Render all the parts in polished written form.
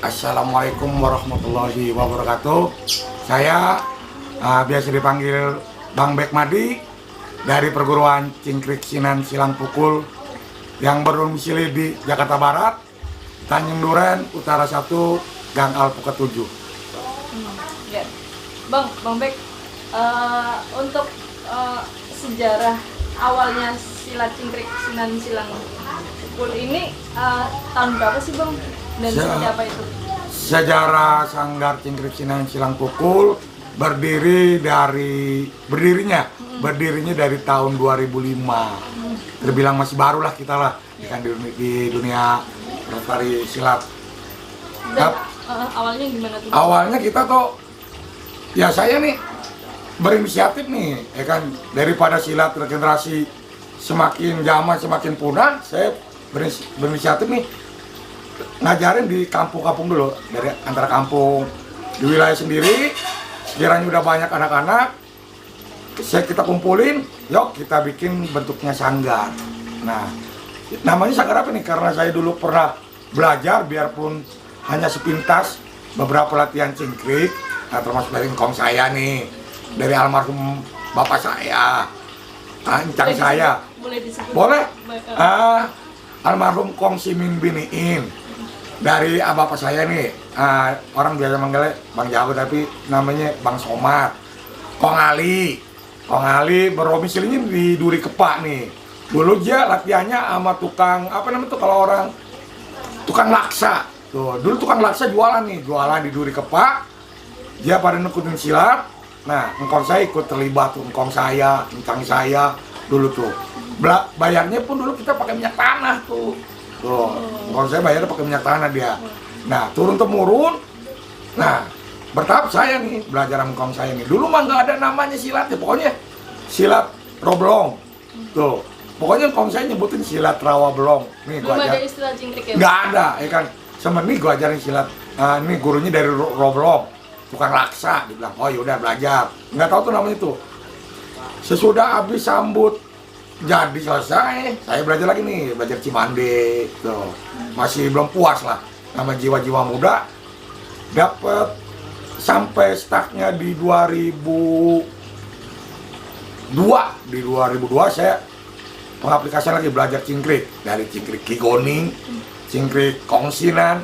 Assalamualaikum warahmatullahi wabarakatuh. Saya biasa dipanggil Bang Bekmadi dari perguruan Cingkrik Sinan Silang Pukul yang berdomisili di Jakarta Barat, Tanjung Duren, Utara 1, Gang Alpukat 7. Ya. Bang Bek, untuk sejarah awalnya silat Cingkrik Sinan Silang Pukul ini tahun berapa sih Bang? Dan seperti apa itu? Sejarah Sanggar Cingkrik Sinan Silang Pukul berdirinya dari tahun 2005. Terbilang masih baru lah kita lah di dunia pelestari silat. Dan awalnya gimana tuh? Awalnya kita tuh ya saya nih berinisiatif nih, ya kan, daripada silat regenerasi semakin zaman semakin punah, saya berinisiatif nih ngajarin di kampung-kampung dulu, dari antara kampung di wilayah sendiri. Sekiranya udah banyak anak-anak, kita kumpulin, yuk kita bikin bentuknya sanggar. Nah, namanya sanggar apa nih? Karena saya dulu pernah belajar, biarpun hanya sepintas beberapa latihan cingkrik, termasuk dari ngkong saya nih, dari almarhum bapak saya, ancang saya. Boleh disebut? Boleh. Almarhum Kong Simin Biniin. Dari bapak saya nih, orang biasa manggilnya Bang Jago tapi namanya Bang Somad. Kong Ali berdomisilinya di Duri Kepak nih. Dulu dia latihannya sama tukang apa namanya tuh kalau orang tukang laksa. Tuh, dulu tukang laksa jualan di Duri Kepak. Dia pada nekutin silat. Nah, engkong saya ikut terlibat tuh, engkong saya, encang saya dulu tuh. Bayarnya pun dulu kita pakai minyak tanah tuh. Tuh, kalau saya bayarnya pakai minyak tanah dia. Nah, turun temurun. Nah, bertahap saya nih belajar sama kaum saya nih. Dulu mah nggak ada namanya silat ya, pokoknya silat roblong. Tuh, pokoknya kaum saya nyebutin silat rawa belong. Nih Belum gua ada istilah cingkrik ya? nggak ada, ya kan. Sama nih gua ajarin silat. Ini gurunya dari roblong, tukang laksa. Dibilang, oh yaudah belajar. Nggak tahu tuh namanya tuh. Sesudah habis sambut jadi selesai, saya belajar lagi nih, belajar Cimande tuh. Masih belum puas lah sama jiwa-jiwa muda. Dapat sampai startnya di 2002. Di 2002 saya pengaplikasian lagi belajar cingkrik, dari cingkrik Kigoning, cingkrik Kongsinan,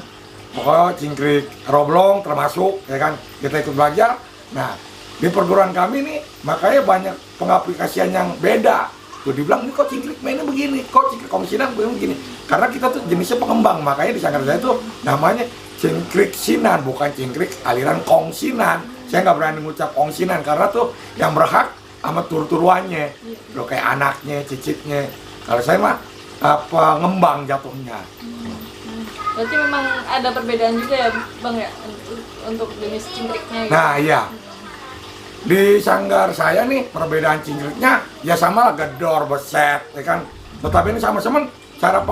pokoknya cingkrik roblong termasuk, ya kan, kita ikut belajar. Nah, di perguruan kami nih makanya banyak pengaplikasian yang beda. Tuh dibilang, ini kok cingkrik mainnya begini, kok cingkrik Kongsinan begini. Karena kita tuh jenisnya pengembang, makanya di sanggar saya tuh namanya cingkrik Sinan, bukan cingkrik aliran Kongsinan. Saya nggak berani ngucap Kongsinan karena tuh yang berhak sama tur-turuannya, loh kayak anaknya, cicitnya. Kalau saya mah pengembang jatuhnya. Berarti memang ada perbedaan juga ya Bang ya untuk jenis cingkriknya gitu. Nah iya. Di sanggar saya nih perbedaan cingkriknya ya sama lah, gedor, beset, ya kan. Tetapi ini sama-sama cara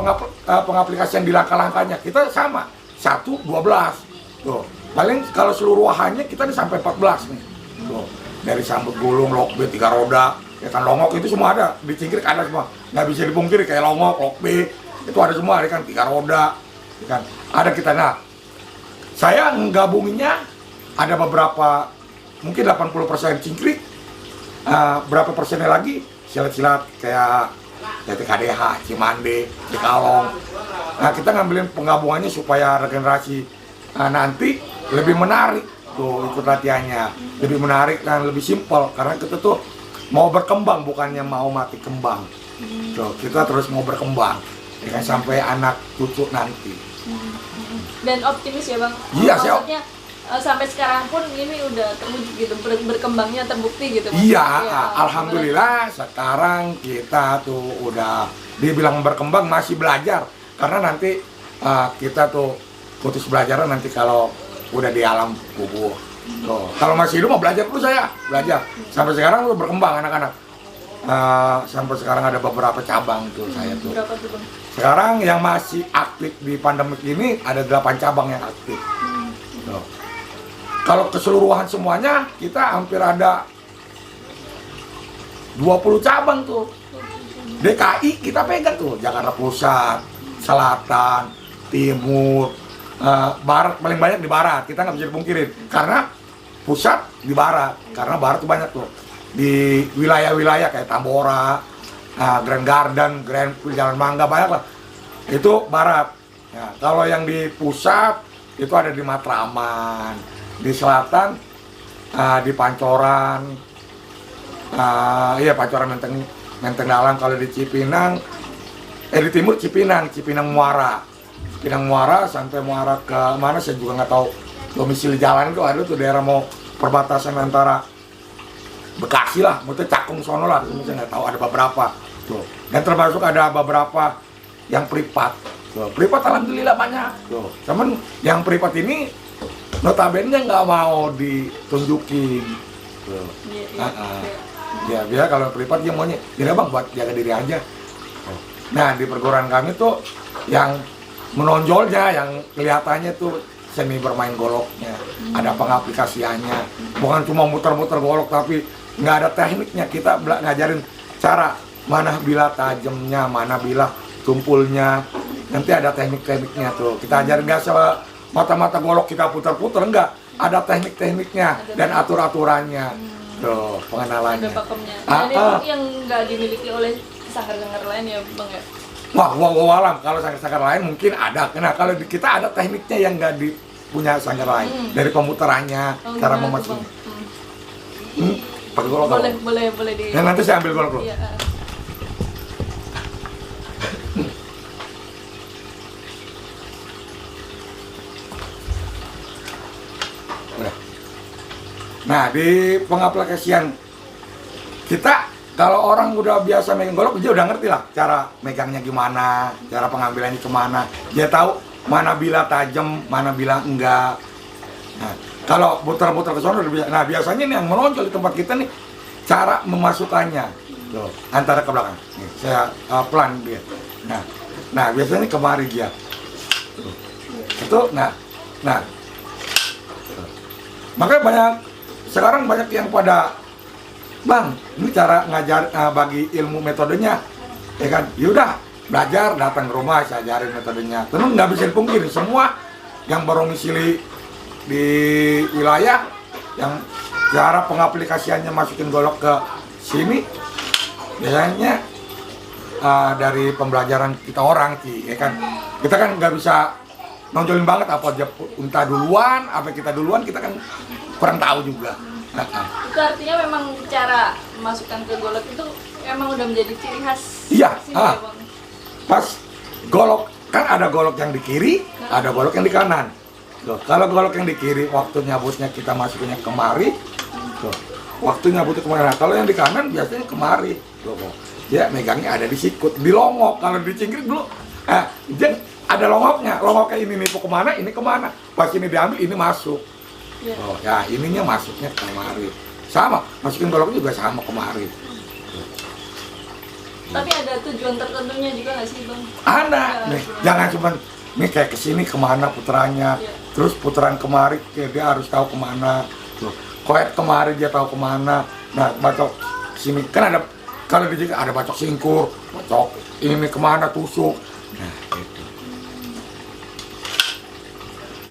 pengaplikasian di langkah-langkahnya kita sama, 1, 12. Tuh, paling kalau seluruhannya kita nih sampai 14 nih. Tuh, dari sambut gulung, lokbe, 3 roda, ya kan, longok itu semua ada, di cingkrik ada semua. Nggak bisa dipungkiri kayak longok, lokbe, itu ada semua, ya kan, 3 roda, ya kan. Ada kita, nah, saya menggabunginya ada beberapa, mungkin 80% cingkrik, berapa persennya lagi silat-silat kayak TKDH, Cimande, Cikalong. Nah, kita ngambilin penggabungannya supaya regenerasi nanti lebih menarik tuh ikut latihannya, lebih menarik dan lebih simpel karena kita tuh mau berkembang bukannya mau mati kembang. Tuh, kita terus mau berkembang ya kan, sampai anak cucu nanti. Dan optimis ya Bang? Iya, saya maksudnya sampai sekarang pun ini udah terwujud gitu, berkembangnya terbukti gitu. Iya, ya, alhamdulillah sekarang kita tuh udah dibilang berkembang, masih belajar karena nanti kita tuh putus belajar nanti kalau udah di alam kubur. Tuh, kalau masih hidup mau belajar terus saya belajar. Sampai sekarang udah berkembang anak-anak. Sampai sekarang ada beberapa cabang tuh saya tuh. Berapa tuh Bang? Sekarang yang masih aktif di pandemik ini ada 8 cabang yang aktif. Tuh. Kalau keseluruhan semuanya kita hampir ada 20 cabang tuh. DKI kita pegang tuh, Jakarta Pusat, selatan, timur, barat, paling banyak di barat. Kita nggak bisa dipungkirin karena pusat di barat, karena barat tuh banyak tuh di wilayah-wilayah kayak Tambora, Grand Garden, Grand Jalan Mangga, banyak lah. Itu barat. Ya, kalau yang di pusat itu ada di Matraman, di selatan di Pancoran, iya Pancoran Menteng Dalam. Kalau di Cipinang, di timur Cipinang Muara, sampai Muara ke mana saya juga nggak tahu domisili jalan itu. Ada tuh daerah mau perbatasan antara Bekasi lah, maksudnya Cakung sono lah, saya nggak tahu, ada beberapa tuh. Dan termasuk ada beberapa yang privat. Tuh, privat alhamdulillah banyak. Tuh. Cuman yang privat ini notabene nggak mau ditunjukin. Tuh. Ya biasa kalau privat dia maunya, tidak bang buat jaga diri aja. Nah di perguruan kami tuh yang menonjolnya, yang kelihatannya tuh seni bermain goloknya, ada pengaplikasiannya, bukan cuma muter-muter golok tapi nggak ada tekniknya. Kita ngajarin cara mana bila tajamnya, mana bila tumpulnya, nanti ada teknik-tekniknya tuh. Kita ajarin nggak mata-mata golok kita putar-putar, enggak, ada teknik-tekniknya dan atur-aturannya tuh, pengenalannya. Ada pakemnya. Nah, ini yang nggak dimiliki oleh sanggar-sanggar lain ya bang ya? Wah, alam. Kalau sanggar-sanggar lain mungkin ada. Nah, kalau di kita ada tekniknya yang nggak punya sanggar lain. Dari pemuterannya, cara memasukkan. Pakai golok. Boleh di. Nah, nanti saya ambil golok dulu. Iya. Nah, di pengaplikasian kita, kalau orang udah biasa megang golok, dia udah ngerti lah cara megangnya gimana, cara pengambilannya kemana. Dia tahu mana bila tajam, mana bila enggak. Nah, kalau putar-putar ke sana udah biasa. Nah, biasanya nih yang menonjol di tempat kita nih cara memasukkannya. Tuh, antara ke belakang. Nih, saya pelan dia. Nah, biasanya kemari dia. Tuh. Itu, nah. Makanya sekarang banyak yang pada, bang, ini cara ngajar bagi ilmu metodenya, ya kan? Yaudah, belajar, datang ke rumah, saya ajarin metodenya. Tentu nggak bisa dipungkiri, semua yang berdomisili di wilayah, yang cara pengaplikasiannya masukin golok ke sini, biasanya dari pembelajaran kita orang, ya kan? Kita kan nggak bisa nonjolin banget apa aja, entah duluan, apa kita duluan, kita kan kurang tahu juga. Itu artinya memang cara memasukkan ke golok itu emang udah menjadi ciri khas. Iya. Sini, ya, bang? Pas golok kan ada golok yang di kiri, ada golok yang di kanan. Tuh, kalau golok yang di kiri waktu nyabutnya kita masukinnya kemari, tuh, waktu nyabutnya kemari. Nah, kalau yang di kanan biasanya kemari. Tuh, ya megangnya ada di sikut, di longok. Kalau di cingkrik dulu, dia ada longoknya. Longoknya ini nih kemana, ini kemana. Pas ini diambil, ini masuk. Ya. Oh, ya ininya masuknya kemari. Sama, masukin golok juga sama kemari. Tapi ada tujuan tertentunya juga nggak sih bang? Ada, nih, jangan cuma nih kayak kesini kemana puterannya, terus putaran kemari dia harus tahu kemana. Tuh, koet kemari dia tahu kemana. Nah, bacok sini kan ada, kalau di ada bacok singkur, bacok ini kemana tusuk. Nah, gitu.